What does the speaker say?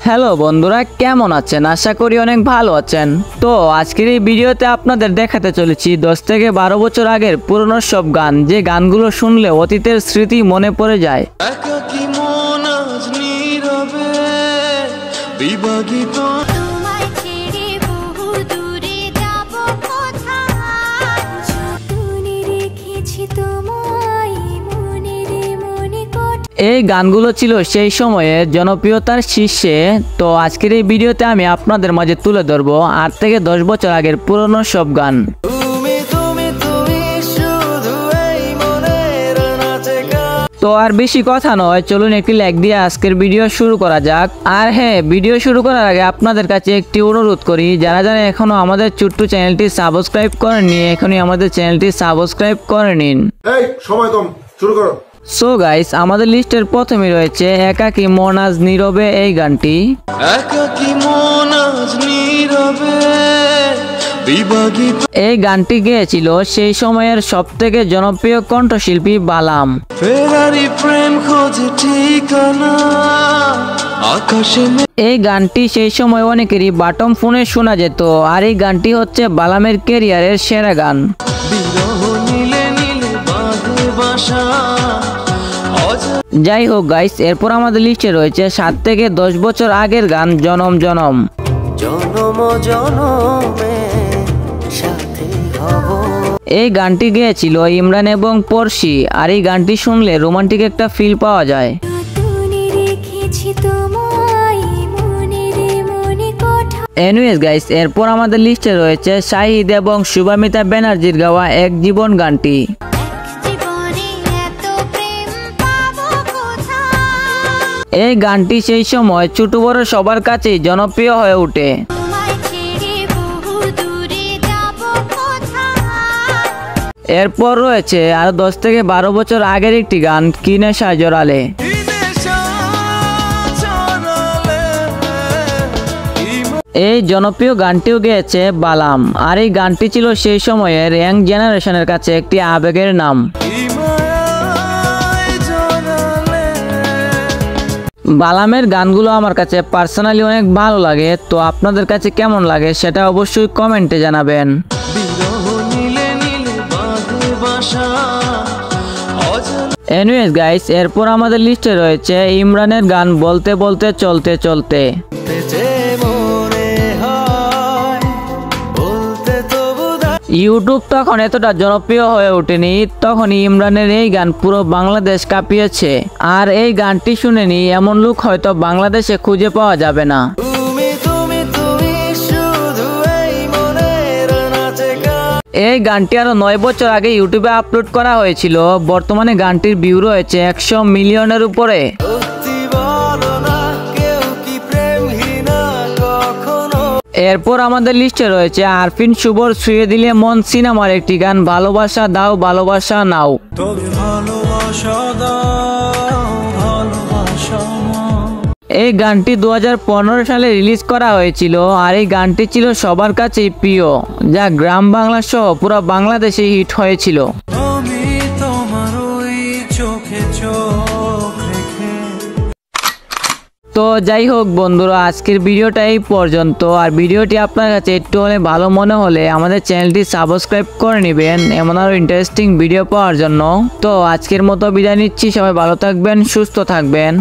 Hello বন্ধুরা, কেমন আছেন? আশা করি অনেক ভালো আছেন। তো আজকের এই ভিডিওতে আপনাদের দেখাতে চলেছি 10 থেকে 12 বছর আগের পুরনো সব গান, যে গানগুলো শুনলে অতীতের স্মৃতি মনে পড়ে যায়। এই গানগুলো ছিল সেই সময়ে জনপ্রিয়তার শীর্ষে। তো আজকের এই ভিডিওতে আমি আপনাদের মাঝে তুলে ধরবো 8 থেকে 10 বছর আগের পুরনো সব গান। তো আর বেশি কথা নয়, চলুন একটি লাইক দিয়ে আজকের ভিডিও শুরু করা যাক। আর হ্যাঁ, ভিডিও শুরু করার আগে আপনাদের কাছে একটি অনুরোধ করি, যারা যারা এখনো আমাদের ছোট্ট চ্যানেলটি সাবস্ক্রাইব করেননি, এখনই আমাদের চ্যানেলটি সাবস্ক্রাইব করে নিন। এই সময় কম, শুরু করো। সো গাইস, আমাদের লিস্টের প্রথমে রয়েছে একাকী মন আজ নীরবে এই গানটি। এই গানটি গেয়েছিল সেই সময়ের সব থেকে জনপ্রিয় কণ্ঠশিল্পী বালাম। এই গানটি সেই সময় অনেকেরই বাটম ফোনে শোনা যেত, আর এই গানটি হচ্ছে বালামের ক্যারিয়ারের সেরা গান। যাই হোক গাইস, এরপর আমাদের লিস্টে রয়েছে 7 থেকে 10 বছর আগের গান জনম জনম। এই গানটি গেয়েছিল ইমরান এবং পরশি, আর এই গানটি শুনলে রোমান্টিক একটা ফিল পাওয়া যায়। এনিওয়েজ গাইস, এরপর আমাদের লিস্টে রয়েছে শাহিদ এবং শুভামিতা ব্যানার্জির গাওয়া এক জীবন গানটি। এই গানটি সেই সময় ছোট বড় সবার কাছেই জনপ্রিয় হয়ে ওঠে। এরপর রয়েছে আরো 10 থেকে 12 বছর আগের একটি গান, কি নেশা জড়ালে। এই জনপ্রিয় গানটিও গেয়েছে বালাম, আর এই গানটি ছিল সেই সময়ের ইয়াং জেনারেশনের কাছে একটি আবেগের নাম। বালামের গানগুলো আমার কাছে পার্সোনালি অনেক ভালো লাগে। তো আপনাদের কাছে কেমন লাগে সেটা অবশ্যই কমেন্টে জানাবেন। এনিওয়েজ গাইস, এরপর আমাদের লিস্টে রয়েছে ইমরানের গান বলতে বলতে চলতে চলতে। ইউটিউব তখন এতটা জনপ্রিয় হয়ে ওঠেনি, তখনই ইমরানের এই গান পুরো বাংলাদেশ কাঁপিয়েছে। আর এই গানটি শুনেনি এমন লোক হয়তো বাংলাদেশে খুঁজে পাওয়া যাবে না। এই গানটি আরো 9 বছর আগে ইউটিউবে আপলোড করা হয়েছিল। বর্তমানে গানটির ভিউ রয়েছে 100 মিলিয়নের উপরে। এরপর আমাদের লিস্টে রয়েছে আরফিন শুভর ছুঁয়ে দিলে মন সিনেমার একটি গান, ভালোবাসা দাও ভালোবাসা নাও। এই গানটি 2015 সালে রিলিজ করা হয়েছিল, আর এই গানটি ছিল সবার কাছেই প্রিয়, যা গ্রাম বাংলা সহ পুরো বাংলাদেশে হিট হয়েছিল। তো যাই হোক বন্ধুরা, আজকের ভিডিওটা এই পর্যন্ত। আর ভিডিওটি আপনার কাছে একটু হলে ভালো মনে হলে আমাদের চ্যানেলটি সাবস্ক্রাইব করে নেবেন এমন আরো ইন্টারেস্টিং ভিডিও পাওয়ার জন্য। তো আজকের মতো বিদায় নিচ্ছি, সবাই ভালো থাকবেন, সুস্থ থাকবেন।